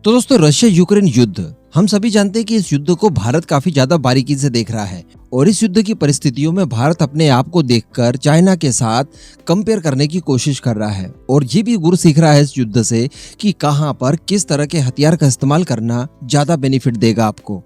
तो दोस्तों, Russia Ukraine युद्ध, हम सभी जानते हैं कि इस युद्ध को भारत काफी ज्यादा बारीकी से देख रहा है और इस युद्ध की परिस्थितियों में भारत अपने आप को देखकर चाइना के साथ कंपेयर करने की कोशिश कर रहा है और ये भी गुर सीख रहा है इस युद्ध से कि कहां पर किस तरह के हथियार का इस्तेमाल करना ज्यादा बेनिफिट देगा आपको।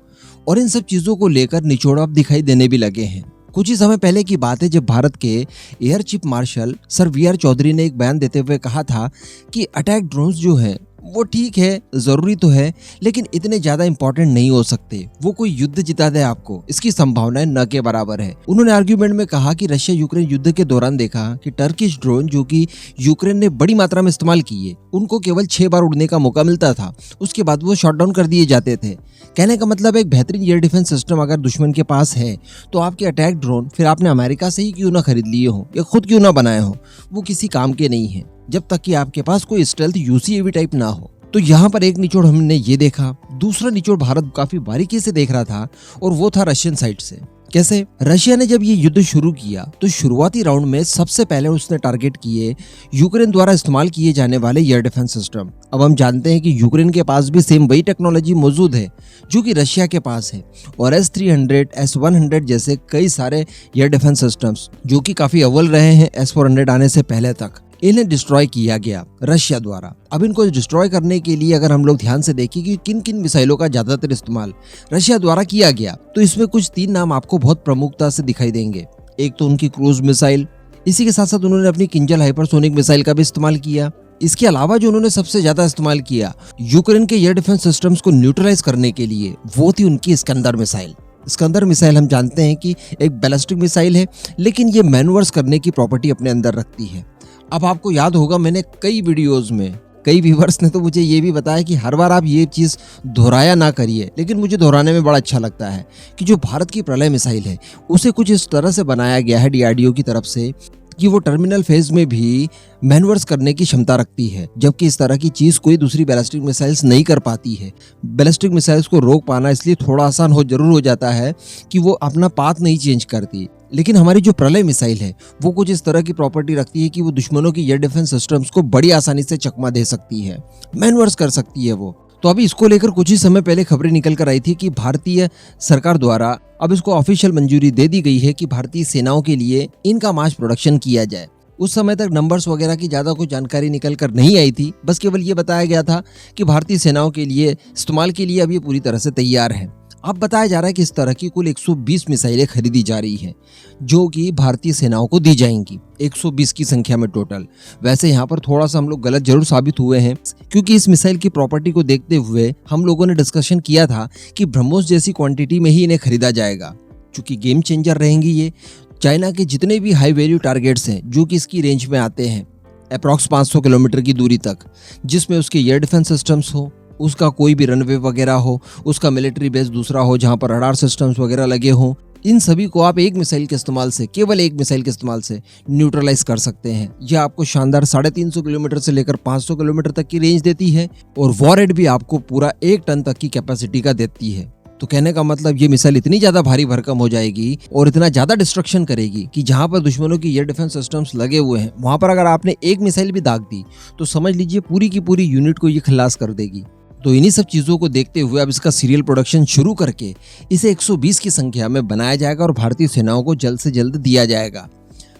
और इन सब चीजों को लेकर निचोड़ अब दिखाई देने भी लगे हैं। कुछ ही समय पहले की बात है जब भारत के air chief marshal sir V R. Chaudhari ने एक बयान देते हुए कहा था कि अटैक ड्रोन्स जो हैं वो ठीक है, जरूरी तो है, लेकिन इतने ज्यादा इंपॉर्टेंट नहीं हो सकते। वो कोई युद्ध जिता दे आपको, इसकी संभावनाएं न के बराबर है। उन्होंने आर्ग्यूमेंट में कहा कि रशिया यूक्रेन युद्ध के दौरान देखा कि टर्किश ड्रोन जो कि यूक्रेन ने बड़ी मात्रा में इस्तेमाल किए, उनको केवल 6 बार उड़ने का मौका मिलता था, उसके बाद वो शॉट डाउन कर दिए जाते थे। कहने का मतलब एक बेहतरीन एयर डिफेंस सिस्टम अगर दुश्मन के पास है तो आपके अटैक ड्रोन फिर आपने अमेरिका से ही क्यों ना खरीद लिए हो या खुद क्यों ना बनाए हो, वो किसी काम के नहीं है जब तक कि आपके पास कोई स्टेल्थ यूसीएवी टाइप ना हो। तो यहाँ पर एक निचोड़ हमने ये देखा। दूसरा निचोड़ भारत काफी बारीकी से देख रहा था और वो था रशियन साइड से। कैसे? रशिया ने जब ये युद्ध शुरू किया तो शुरुआती राउंड में सबसे पहले उसने टारगेट किए यूक्रेन द्वारा इस्तेमाल किए जाने वाले एयर डिफेंस सिस्टम। अब हम जानते हैं कि यूक्रेन के पास भी सेम वही टेक्नोलॉजी मौजूद है जो कि रशिया के पास है और S-300, S-100 जैसे कई सारे एयर डिफेंस सिस्टम्स जो कि काफी अव्वल रहे हैं S-400 आने से पहले तक, इन्हें डिस्ट्रॉय किया गया रशिया द्वारा। अब इनको डिस्ट्रॉय करने के लिए अगर हम लोग ध्यान से देखें कि किन किन मिसाइलों का ज्यादातर इस्तेमाल रशिया द्वारा किया गया, तो इसमें कुछ 3 नाम आपको बहुत प्रमुखता से दिखाई देंगे। एक तो उनकी क्रूज मिसाइल, इसी के साथ साथ उन्होंने अपनी किंजल हाइपरसोनिक मिसाइल का भी इस्तेमाल किया। इसके अलावा जो उन्होंने सबसे ज्यादा इस्तेमाल किया यूक्रेन के एयर डिफेंस सिस्टम्स को न्यूट्रलाइज करने के लिए, वो थी उनकी स्कंदर मिसाइल। स्कंदर मिसाइल हम जानते हैं कि एक बैलिस्टिक मिसाइल है, लेकिन ये मैनूवर्स करने की प्रॉपर्टी अपने अंदर रखती है। अब आपको याद होगा, मैंने कई वीडियोस में कई व्यूवर्स ने तो मुझे ये भी बताया कि हर बार आप ये चीज़ दोहराया ना करिए, लेकिन मुझे दोहराने में बड़ा अच्छा लगता है कि जो भारत की प्रलय मिसाइल है उसे कुछ इस तरह से बनाया गया है DRDO की तरफ से कि वो टर्मिनल फेज में भी मैनवर्स करने की क्षमता रखती है, जबकि इस तरह की चीज़ कोई दूसरी बैलिस्टिक मिसाइल्स नहीं कर पाती है। बैलिस्टिक मिसाइल्स को रोक पाना इसलिए थोड़ा आसान जरूर हो जाता है कि वो अपना पाथ नहीं चेंज करती, लेकिन हमारी जो प्रलय मिसाइल है वो कुछ इस तरह की प्रॉपर्टी रखती है कि वो दुश्मनों की एयर डिफेंस सिस्टम्स को बड़ी आसानी से चकमा दे सकती है, मैनवर्स कर सकती है वो। तो अभी इसको लेकर कुछ ही समय पहले खबरें निकल कर आई थी कि भारतीय सरकार द्वारा अब इसको ऑफिशियल मंजूरी दे दी गई है कि भारतीय सेनाओं के लिए इनका मास प्रोडक्शन किया जाए। उस समय तक नंबर्स वगैरह की ज्यादा कोई जानकारी निकल कर नहीं आई थी, बस केवल ये बताया गया था कि भारतीय सेनाओं के लिए इस्तेमाल के लिए अब ये पूरी तरह से तैयार है। अब बताया जा रहा है कि इस तरह की कुल 120 मिसाइलें खरीदी जा रही हैं जो कि भारतीय सेनाओं को दी जाएंगी, 120 की संख्या में टोटल। वैसे यहाँ पर थोड़ा सा हम लोग गलत जरूर साबित हुए हैं, क्योंकि इस मिसाइल की प्रॉपर्टी को देखते हुए हम लोगों ने डिस्कशन किया था कि ब्रह्मोस जैसी क्वांटिटी में ही इन्हें खरीदा जाएगा, क्योंकि गेम चेंजर रहेंगी ये। चाइना के जितने भी हाई वैल्यू टारगेट्स हैं जो कि इसकी रेंज में आते हैं अप्रॉक्स 500 किलोमीटर की दूरी तक, जिसमें उसके एयर डिफेंस सिस्टम्स हो, उसका कोई भी रनवे वगैरह हो, उसका मिलिट्री बेस दूसरा हो जहां पर रडार सिस्टम्स वगैरह लगे हों, इन सभी को आप एक मिसाइल के इस्तेमाल से, केवल एक मिसाइल के इस्तेमाल से न्यूट्रलाइज कर सकते हैं। यह आपको शानदार 350 किलोमीटर से लेकर 500 किलोमीटर तक की रेंज देती है और वॉरहेड भी आपको पूरा 1 टन तक की कैपेसिटी का देती है। तो कहने का मतलब ये मिसाइल इतनी ज्यादा भारी भरकम हो जाएगी और इतना ज्यादा डिस्ट्रक्शन करेगी कि जहां पर दुश्मनों की एयर डिफेंस सिस्टम्स लगे हुए हैं वहां पर अगर आपने एक मिसाइल भी दाग दी तो समझ लीजिए पूरी की पूरी यूनिट को ये खलास कर देगी। तो इन्हीं सब चीज़ों को देखते हुए अब इसका सीरियल प्रोडक्शन शुरू करके इसे 120 की संख्या में बनाया जाएगा और भारतीय सेनाओं को जल्द से जल्द दिया जाएगा।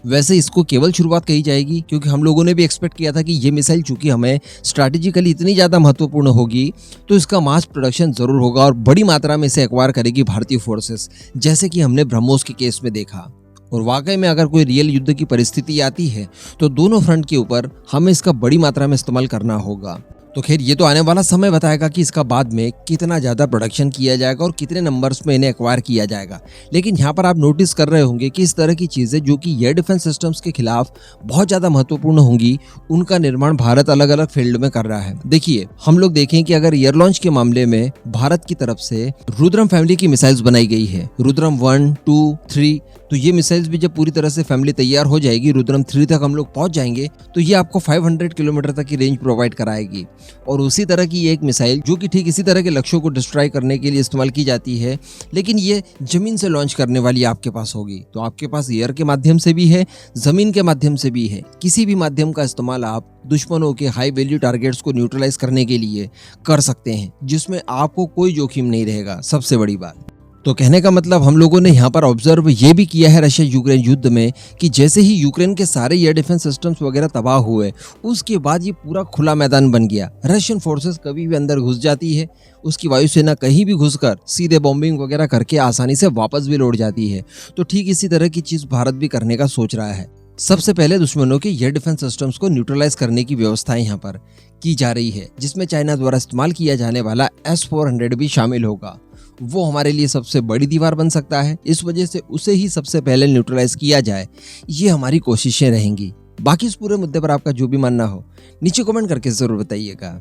वैसे इसको केवल शुरुआत कही जाएगी, क्योंकि हम लोगों ने भी एक्सपेक्ट किया था कि ये मिसाइल चूंकि हमें स्ट्रैटेजिकली इतनी ज़्यादा महत्वपूर्ण होगी तो इसका मास प्रोडक्शन ज़रूर होगा और बड़ी मात्रा में इसे एक्वायर करेगी भारतीय फोर्सेस, जैसे कि हमने ब्रह्मोस के केस में देखा। और वाकई में अगर कोई रियल युद्ध की परिस्थिति आती है तो दोनों फ्रंट के ऊपर हमें इसका बड़ी मात्रा में इस्तेमाल करना होगा। तो खैर ये तो आने वाला समय बताएगा कि इसका बाद में कितना ज़्यादा प्रोडक्शन किया जाएगा और कितने नंबर्स में इन्हें एक्वायर किया जाएगा। लेकिन यहाँ पर आप नोटिस कर रहे होंगे कि इस तरह की चीज़ें जो कि एयर डिफेंस सिस्टम्स के खिलाफ बहुत ज़्यादा महत्वपूर्ण होंगी, उनका निर्माण भारत अलग अलग फील्ड में कर रहा है। देखिए, हम लोग देखें कि अगर एयर लॉन्च के मामले में भारत की तरफ से रुद्रम फैमिली की मिसाइल्स बनाई गई है, रुद्रम 1, 2, 3, तो ये मिसाइल्स भी जब पूरी तरह से फैमिली तैयार हो जाएगी, रुद्रम 3 तक हम लोग पहुंच जाएंगे, तो ये आपको 500 किलोमीटर तक की रेंज प्रोवाइड कराएगी। और उसी तरह की एक मिसाइल जो कि ठीक इसी तरह के लक्ष्यों को डिस्ट्रॉय करने के लिए इस्तेमाल की जाती है, लेकिन ये जमीन से लॉन्च करने वाली आपके पास होगी। तो आपके पास एयर के माध्यम से भी है, जमीन के माध्यम से भी है। किसी भी माध्यम का इस्तेमाल आप दुश्मनों के हाई वैल्यू टारगेट्स को न्यूट्रलाइज करने के लिए कर सकते हैं, जिसमें आपको कोई जोखिम नहीं रहेगा, सबसे बड़ी बात। तो कहने का मतलब हम लोगों ने यहाँ पर ऑब्जर्व ये भी किया है रशिया यूक्रेन युद्ध में कि जैसे ही यूक्रेन के सारे एयर डिफेंस सिस्टम्स वगैरह तबाह हुए, उसके बाद ये पूरा खुला मैदान बन गया। रशियन फोर्सेस कभी भी अंदर घुस जाती है, उसकी वायुसेना कहीं भी घुसकर सीधे बॉम्बिंग वगैरह करके आसानी से वापस भी लौट जाती है। तो ठीक इसी तरह की चीज भारत भी करने का सोच रहा है। सबसे पहले दुश्मनों के एयर डिफेंस सिस्टम्स को न्यूट्रलाइज करने की व्यवस्था यहाँ पर की जा रही है, जिसमें चाइना द्वारा इस्तेमाल किया जाने वाला S-400 भी शामिल होगा। वो हमारे लिए सबसे बड़ी दीवार बन सकता है, इस वजह से उसे ही सबसे पहले न्यूट्रलाइज किया जाए, ये हमारी कोशिशें रहेंगी। बाकी इस पूरे मुद्दे पर आपका जो भी मानना हो नीचे कमेंट करके जरूर बताइएगा।